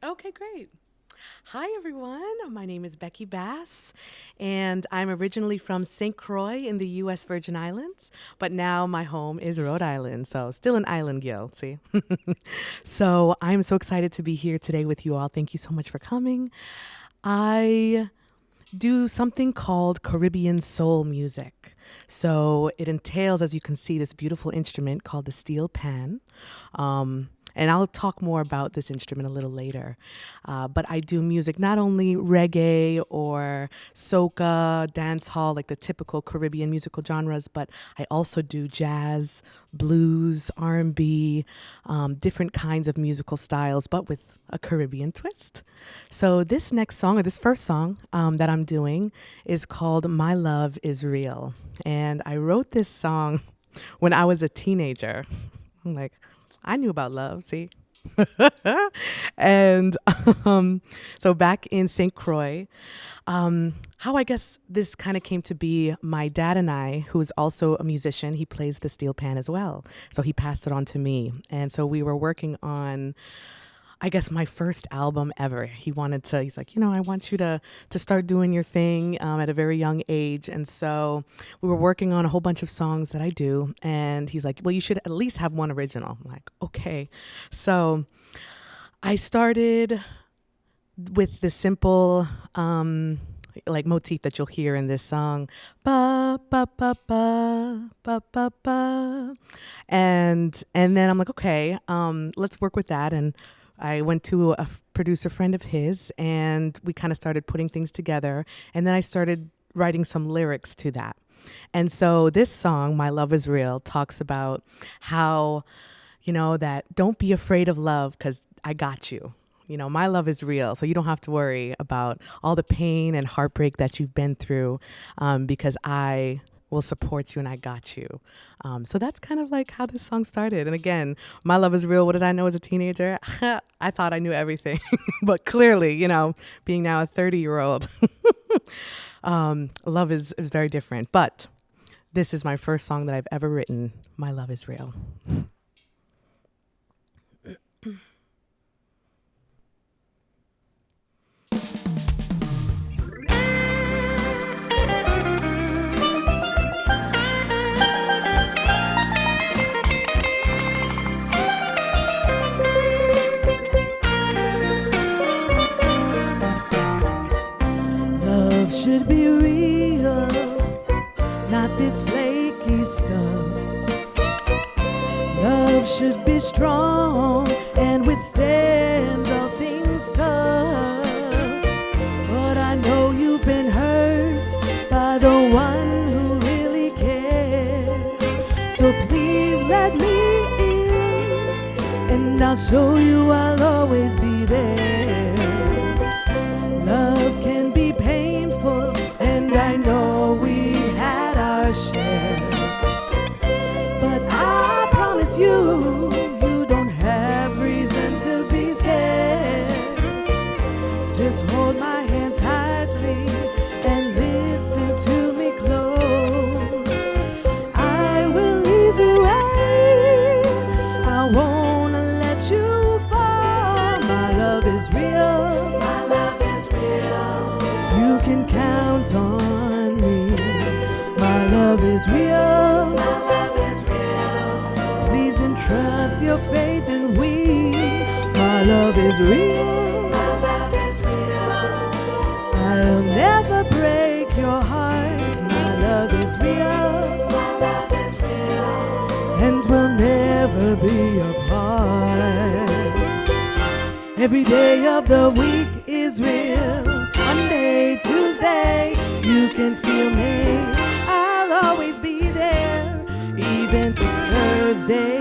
Okay, great. Hi, everyone. My name is Becky Bass, and I'm originally from St. Croix in the U.S. Virgin Islands, but now my home is Rhode Island, so still an island girl, see? So I'm so excited to be here today with you all. Thank you so much for coming. I do something called Caribbean soul music. So it entails, as you can see, this beautiful instrument called the steel pan. And I'll talk more about this instrument a little later. But I do music, not only reggae or soca, dancehall, like the typical Caribbean musical genres, but I also do jazz, blues, R&B, different kinds of musical styles, but with a Caribbean twist. So this next song, or this first song that I'm doing, is called My Love Is Real. And I wrote this song when I was a teenager. I'm like, I knew about love, see? And so back in St. Croix, how I guess this kind of came to be, my dad and I, who is also a musician, he plays the steel pan as well. So he passed it on to me. And so we were working on, I guess, my first album ever. He's like, I want you to start doing your thing at a very young age. And so we were working on a whole bunch of songs that I do. And he's like, well, you should at least have one original. I'm like, okay. So I started with the simple motif that you'll hear in this song. Ba, ba, ba, ba, ba, ba, ba. And then I'm like, okay, let's work with that. And I went to a producer friend of his, and we kind of started putting things together. And then I started writing some lyrics to that. And so this song, My Love Is Real, talks about how, that don't be afraid of love because I got you. My love is real, so you don't have to worry about all the pain and heartbreak that you've been through because I will support you and I got you. So that's kind of like how this song started. And again, my love is real. What did I know as a teenager? I thought I knew everything. But clearly, being now a 30-year-old, love is very different. But this is my first song that I've ever written. My love is real. Should be real, not this flaky stuff. Love should be strong and withstand all things tough. But I know you've been hurt by the one who really cares. So please let me in, and I'll show you I'll always be there. Love can be painful, and I know we had our share. But I promise you, you don't have reason to be scared. Just hold my hand tightly and listen to me close. I will lead the way, I won't let you fall. My love is real, my love is real. You can count on me. My love is real, my love is real. Please entrust your faith in we. My love is real, my love is real. I'll never break your heart. My love is real, my love is real. And we'll never be apart. Every day of the week is real. Monday, Tuesday, you can feel me. I'll always be there, even Thursday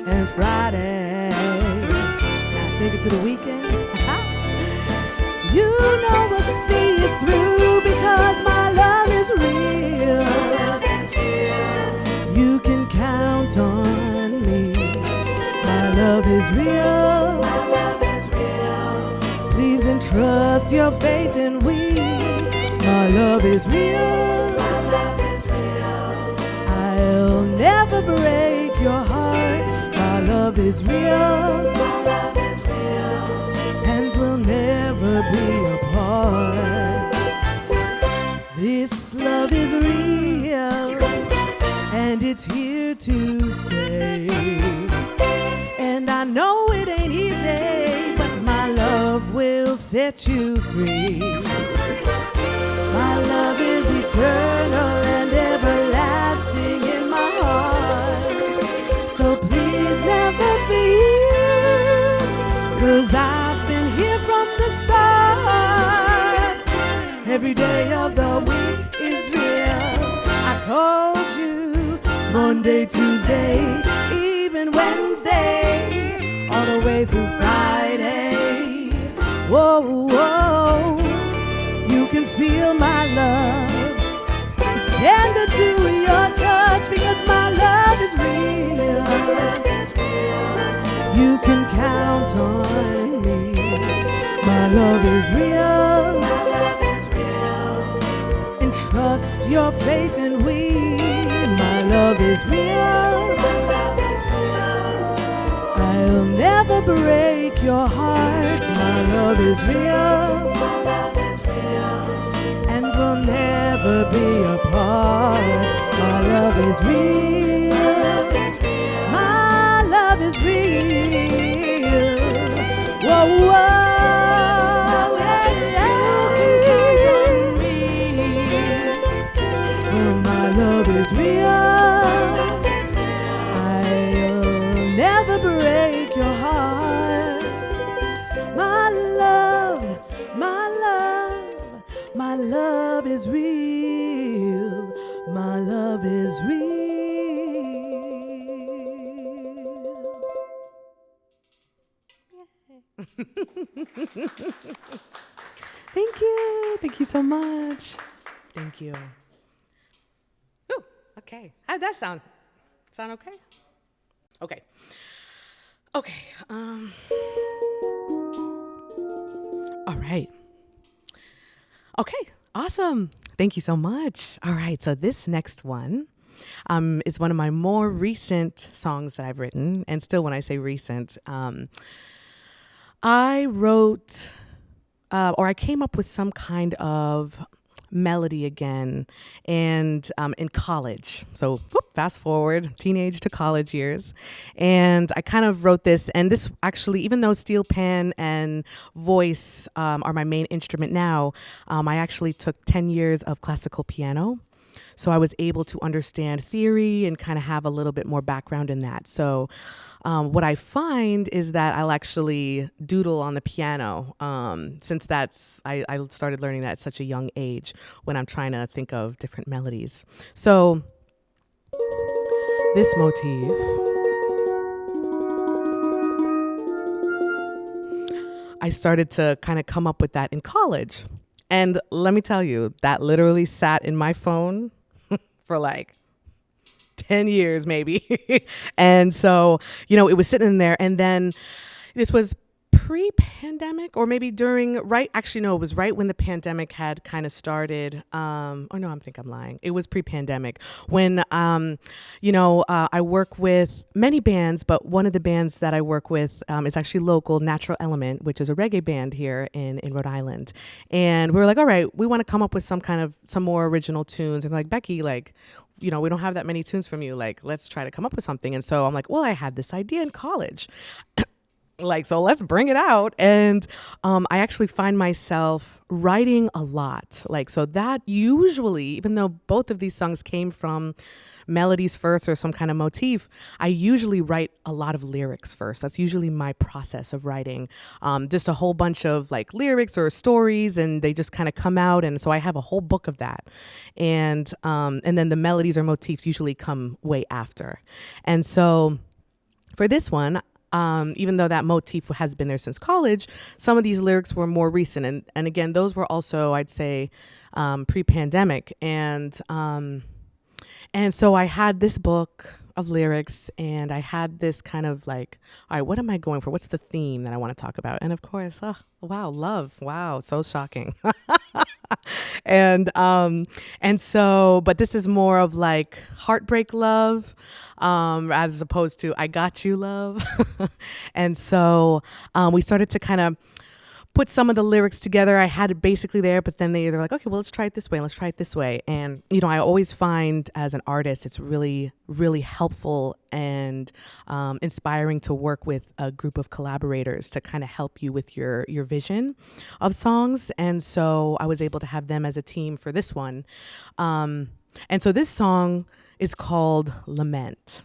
and Friday. Now take it to the weekend. You know we'll see it through because my love is real. My love is real. You can count on me. My love is real. My love is real. Please entrust your faith in we. My love is real. My love is real. I'll never break your heart. My love is real. My love is real. And will never be apart. This love is real, and it's here to stay. And I know it ain't easy, but my love will set you free. My love is eternal and everlasting in my heart. So please never fear, 'cause I've been here from the start. Every day of the week is real. I told you, Monday, Tuesday, even Wednesday, all the way through Friday. Whoa, whoa, you can feel my love. It's tender to your touch because my love is real. My love is real. You can count on me. My love is real. My love is real. Entrust your faith in we. My love is real. My love is real. I'll never break your heart. My love is real. My love is real. And we'll never be apart. My love is real. My love is real. Whoa, whoa. Love is real. I'll never break your heart. My love, my love, my love is real. My love is real. Thank you. Thank you so much. Thank you. Okay. How'd that sound? Sound okay? Okay. Okay. All right. Okay. Awesome. Thank you so much. All right. So this next one is one of my more recent songs that I've written. And still, when I say recent, I wrote or I came up with some kind of melody again and in college. So fast forward, teenage to college years. And I kind of wrote this, and this actually, even though steel pan and voice are my main instrument now, I actually took 10 years of classical piano. So I was able to understand theory and kind of have a little bit more background in that. So what I find is that I'll actually doodle on the piano since I started learning that at such a young age when I'm trying to think of different melodies. So this motif I started to kind of come up with that in college. And let me tell you, that literally sat in my phone for like 10 years maybe. And so, it was sitting in there. And then this was pre-pandemic or maybe it was right when the pandemic had kind of started. I think I'm lying. It was pre-pandemic when, I work with many bands, but one of the bands that I work with is actually local, Natural Element, which is a reggae band here in Rhode Island. And we were like, all right, we want to come up with some more original tunes. And like, Becky, we don't have that many tunes from you. Like, let's try to come up with something. And so I'm like, well, I had this idea in college. So let's bring it out. And I actually find myself writing a lot. So that usually, even though both of these songs came from melodies first or some kind of motif, I usually write a lot of lyrics first. That's usually my process of writing. Just a whole bunch of lyrics or stories, and they just kind of come out. And so I have a whole book of that. And then the melodies or motifs usually come way after. And so for this one, even though that motif has been there since college, some of these lyrics were more recent. And again, those were also, I'd say, pre-pandemic. And so I had this book of lyrics, and I had this kind of all right, what am I going for? What's the theme that I want to talk about? And of course, wow, love. Wow, so shocking. And so, but this is more of heartbreak love, as opposed to I got you love. And so, we started to kind of put some of the lyrics together. I had it basically there, but then they're like, okay, well, let's try it this way. Let's try it this way. And, I always find as an artist, it's really, really helpful and inspiring to work with a group of collaborators to kind of help you with your vision of songs. And so I was able to have them as a team for this one. And so this song is called Lament.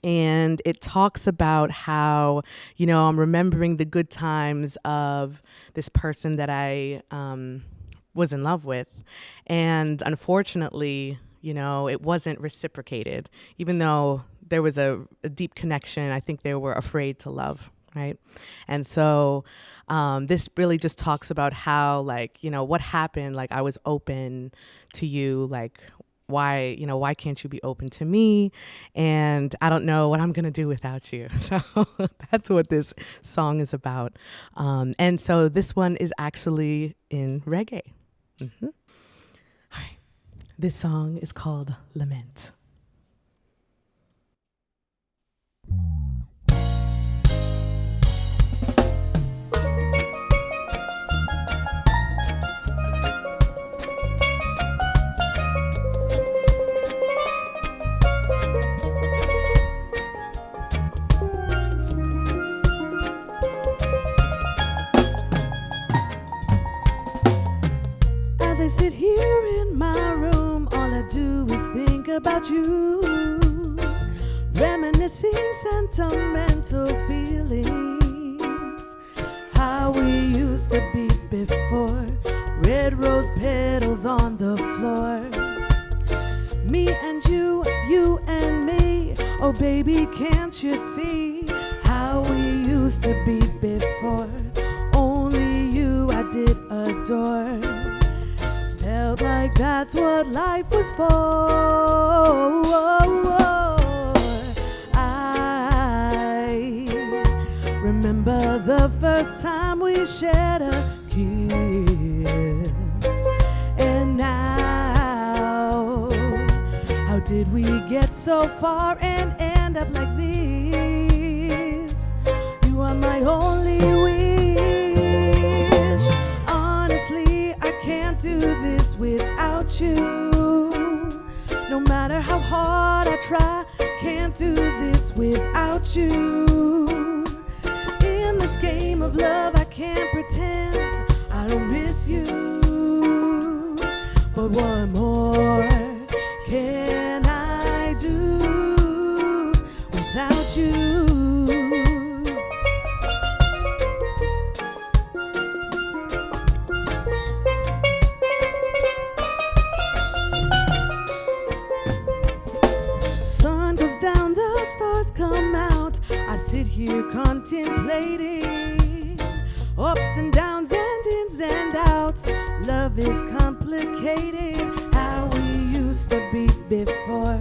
And it talks about how, I'm remembering the good times of this person that I was in love with. And unfortunately, it wasn't reciprocated. Even though there was a deep connection, I think they were afraid to love, right? And so this really just talks about how, what happened. I was open to you, why can't you be open to me? And I don't know what I'm going to do without you. So that's what this song is about. And so this one is actually in reggae. Mm-hmm. All right. This song is called Lament. As I sit here in my room, all I do is think about you, reminiscing sentimental feelings, how we used to be before, red rose petals on the floor, me and you and me, oh baby, can't you see how we used to be before, only you I did adore. Felt like that's what life was for. I remember the first time we shared a kiss. And now, how did we get so far and end up like this? You are my only wish. Honestly, I can't do this without you. No matter how hard I try, can't do this without you. In this game of love, I can't pretend I don't miss you. But what more can I do without you? Down, the stars come out. I sit here contemplating ups and downs and ins and outs. Love is complicated, how we used to be before.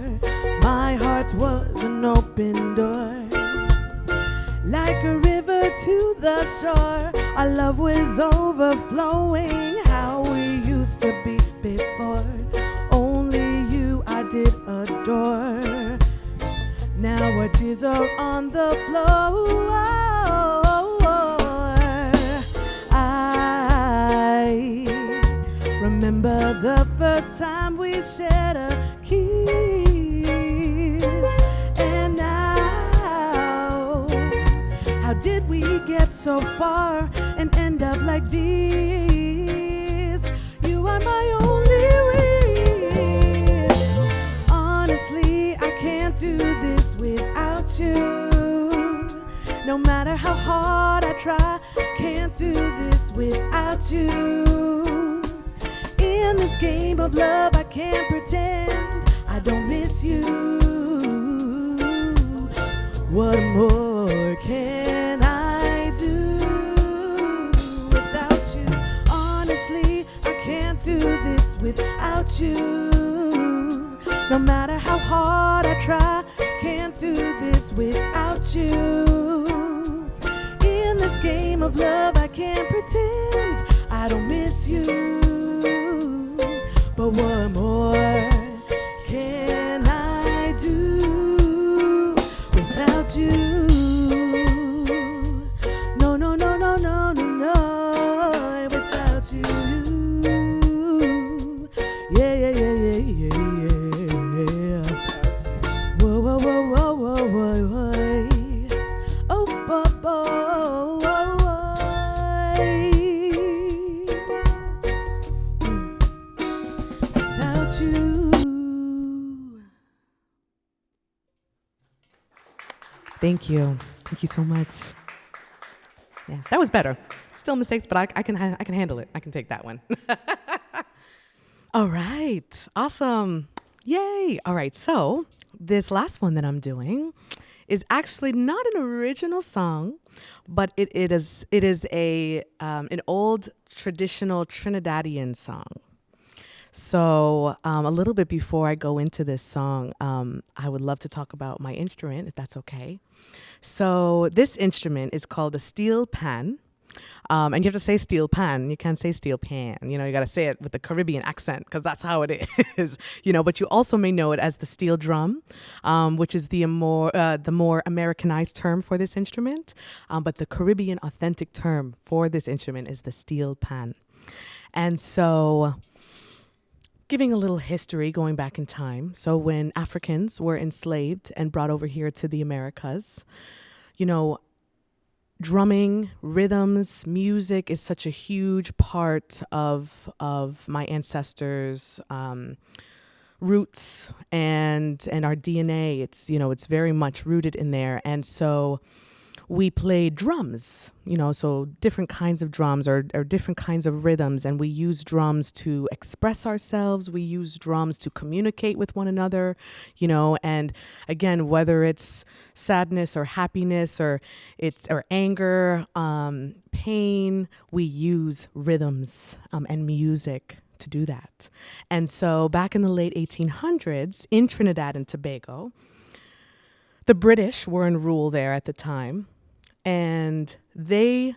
My heart was an open door, like a river to the shore. Our love was overflowing, how we used to be before. Only you I did adore. Now our tears are on the floor. I remember the first time we shared a kiss. And now, how did we get so far and end up like this? You are my only wish. Honestly, I can't do this without you. No matter how hard I try, can't do this without you. In this game of love, I can't pretend I don't miss you. What more can I do without you? Honestly, I can't do this without you. No matter how hard I try, can't do this without you. In this game of love, I can't pretend I don't miss you. But what more can I do without you? No, no, no, no, no, no, no. Thank you. Thank you so much. Yeah, that was better. Still mistakes, but I can handle it. I can take that one. All right. Awesome. Yay. All right. So this last one that I'm doing is actually not an original song, but it is an old traditional Trinidadian song. So a little bit before I go into this song, I would love to talk about my instrument, if that's okay. So this instrument is called a steel pan. And you have to say steel pan. You can't say steel pan. You know, you got to say it with the Caribbean accent because that's how it is. But you also may know it as the steel drum, which is the more Americanized term for this instrument. But the Caribbean authentic term for this instrument is the steel pan. And so, giving a little history going back in time. So when Africans were enslaved and brought over here to the Americas, drumming, rhythms, music is such a huge part of my ancestors' roots and our DNA. It's very much rooted in there. And so we played drums, so different kinds of drums or different kinds of rhythms. And we use drums to express ourselves. We use drums to communicate with one another, and again, whether it's sadness or happiness or anger, pain, we use rhythms and music to do that. And so back in the late 1800s in Trinidad and Tobago, the British were in rule there at the time, and they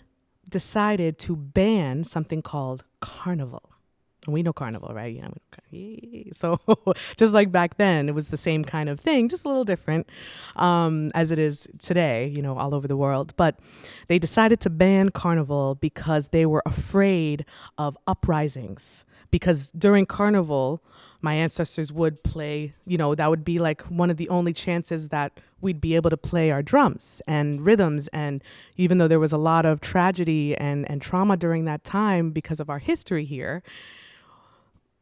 decided to ban something called carnival. And we know carnival, right? Yeah. So just like back then, it was the same kind of thing, just a little different as it is today, all over the world. But they decided to ban carnival because they were afraid of uprisings. Because during carnival, my ancestors would play, that would be like one of the only chances that we'd be able to play our drums and rhythms. And even though there was a lot of tragedy and trauma during that time because of our history here,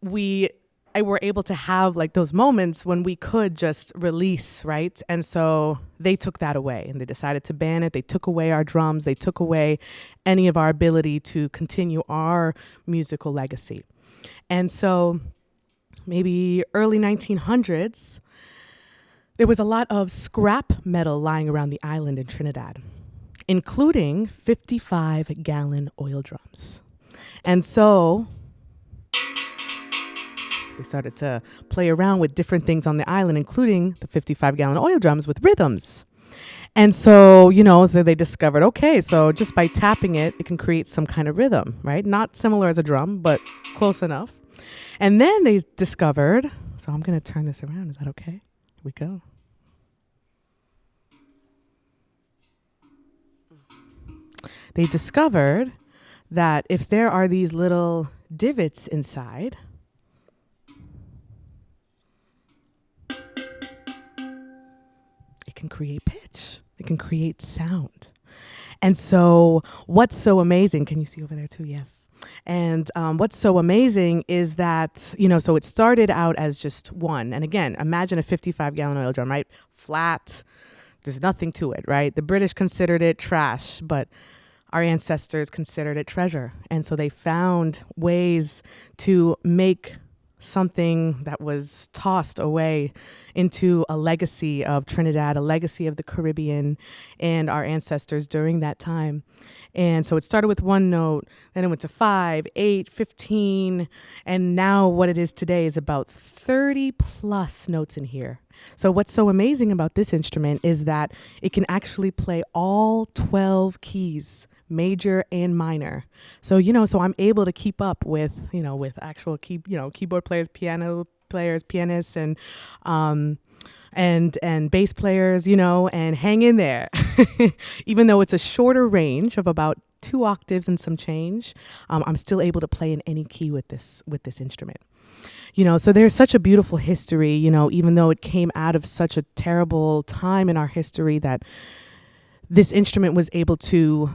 we were able to have like those moments when we could just release, right? And so they took that away and they decided to ban it. They took away our drums. They took away any of our ability to continue our musical legacy. And so maybe early 1900s, there was a lot of scrap metal lying around the island in Trinidad, including 55-gallon oil drums. And so they started to play around with different things on the island, including the 55-gallon oil drums with rhythms. And so, so they discovered, okay, so just by tapping it, it can create some kind of rhythm, right? Not similar as a drum, but close enough. And then they discovered, so I'm going to turn this around. Is that okay? Here we go. They discovered that if there are these little divots inside, it can create pitch. It can create sound. And so what's so amazing, can you see over there too? Yes. And what's so amazing is that, so it started out as just one. And again, imagine a 55-gallon oil drum, right? Flat. There's nothing to it, right? The British considered it trash, but our ancestors considered it treasure. And so they found ways to make something that was tossed away into a legacy of Trinidad, a legacy of the Caribbean and our ancestors during that time. And so it started with one note, then it went to 5, 8, 15, and now what it is today is about 30 plus notes in here. So what's so amazing about this instrument is that it can actually play all 12 keys, major and minor. So, so I'm able to keep up with, with actual keyboard players, piano players, pianists, and bass players, and hang in there. Even though it's a shorter range of about 2 octaves and some change, I'm still able to play in any key with this instrument. So there's such a beautiful history, even though it came out of such a terrible time in our history, that this instrument was able to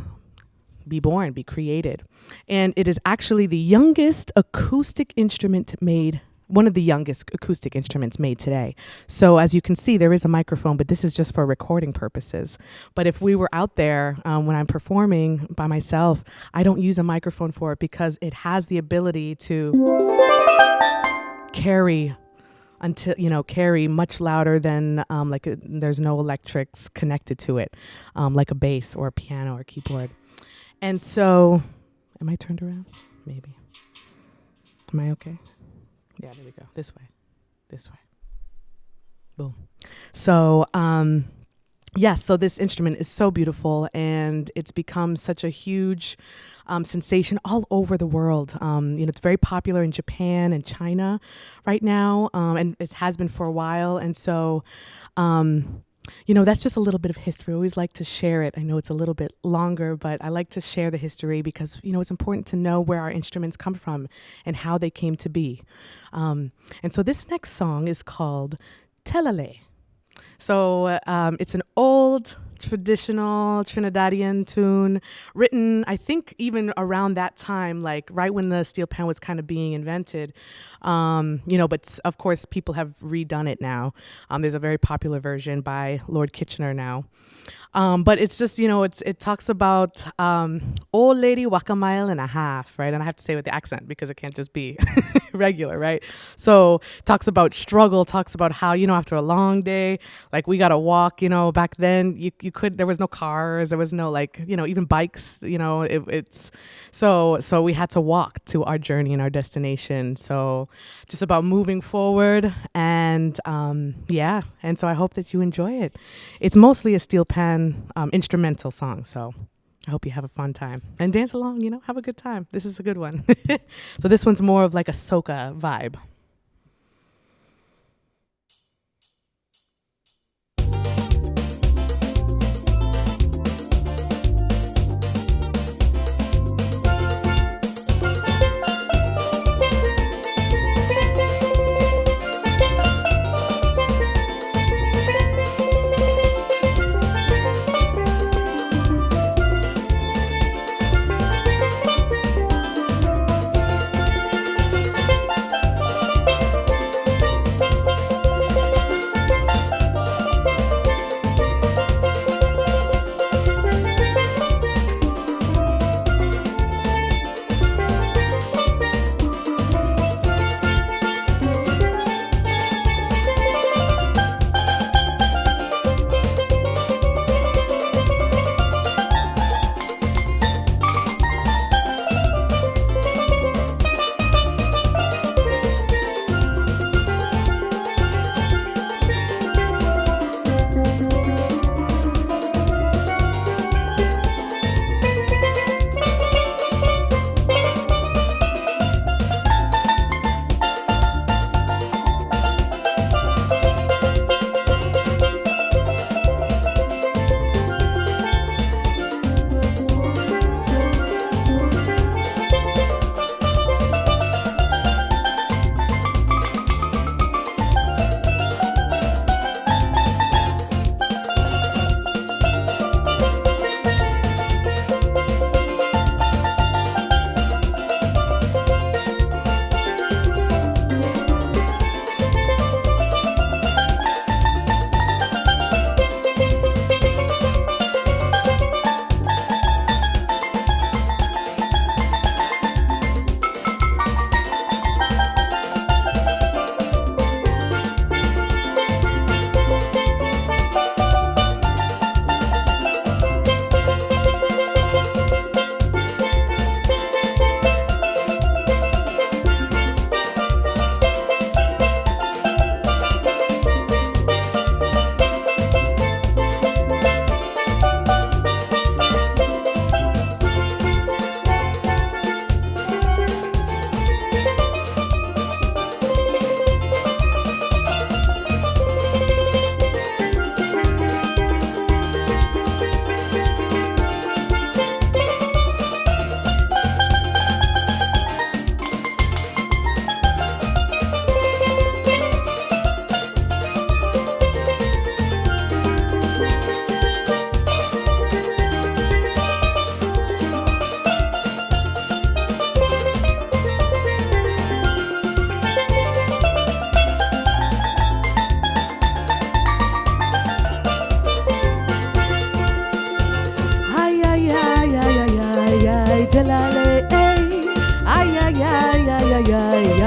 be born, be created. And it is actually the youngest acoustic instrument made one of the youngest acoustic instruments made today. So as you can see, there is a microphone, but this is just for recording purposes. But if we were out there when I'm performing by myself, I don't use a microphone for it because it has the ability to carry much louder than there's no electrics connected to it, like a bass or a piano or keyboard. And so, am I turned around? Maybe. Am I okay? Yeah, there we go. This way. Boom. So, so this instrument is so beautiful, and it's become such a huge sensation all over the world. It's very popular in Japan and China right now, and it has been for a while. And so, that's just a little bit of history. I always like to share it. I know it's a little bit longer, but I like to share the history because, it's important to know where our instruments come from and how they came to be. And so this next song is called Telele. So it's an old traditional Trinidadian tune written, I think, even around that time, like right when the steel pan was kind of being invented. But of course, people have redone it now. There's a very popular version by Lord Kitchener now. But it's just, it talks about old lady walk a mile and a half, right? And I have to say with the accent because it can't just be regular, right? So talks about struggle, talks about how, after a long day, like we got to walk, back then there was no cars, there was no even bikes, it's so we had to walk to our journey and our destination. So just about moving forward and and so I hope that you enjoy it. It's mostly a steel pan instrumental song, so I hope you have a fun time and dance along, have a good time. This is a good one. So this one's more of like a soca vibe.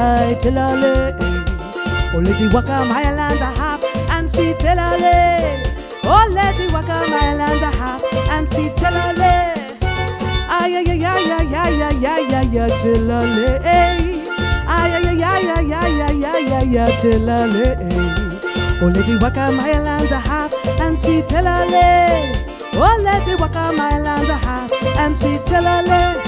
I tell her, oh, lady waka mile and a half, and she tell her, oh, lady waka mile and a half, and she tell her, ay, ay, ay, ay, ay, ay, ay, ay, ay, ay, tell her, ay, ay, ay, ay, ay, ay, ay, ay, ay, ay, tell her, oh, lady waka mile and a half, and she tell her, oh, lady waka mile and a half, and she tell her,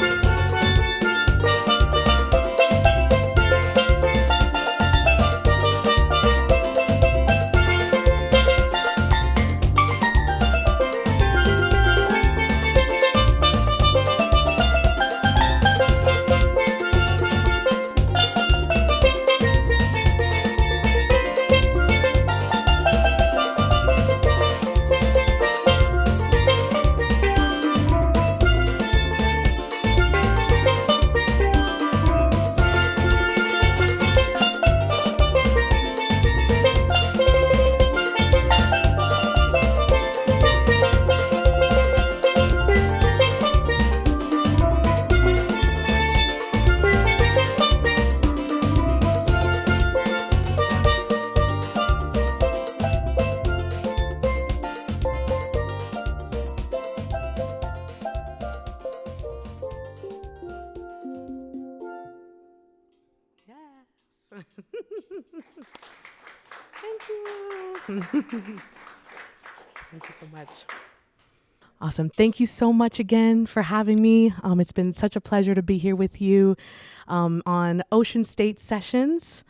thank you. Thank you so much. Awesome. Thank you so much again for having me. It's been such a pleasure to be here with you on Ocean State Sessions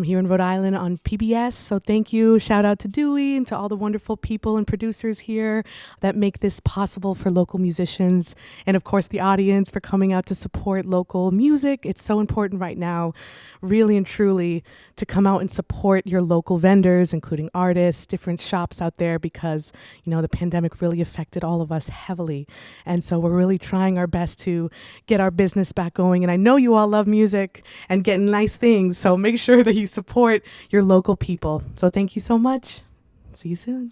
here in Rhode Island on PBS. So thank you. Shout out to Dewey and to all the wonderful people and producers here that make this possible for local musicians. And of course, the audience for coming out to support local music. It's so important right now, really and truly, to come out and support your local vendors, including artists, different shops out there, because, you know, the pandemic really affected all of us heavily. And so we're really trying our best to get our business back going. And I know you all love music and getting nice things. So make sure that you support your local people. So thank you so much. See you soon.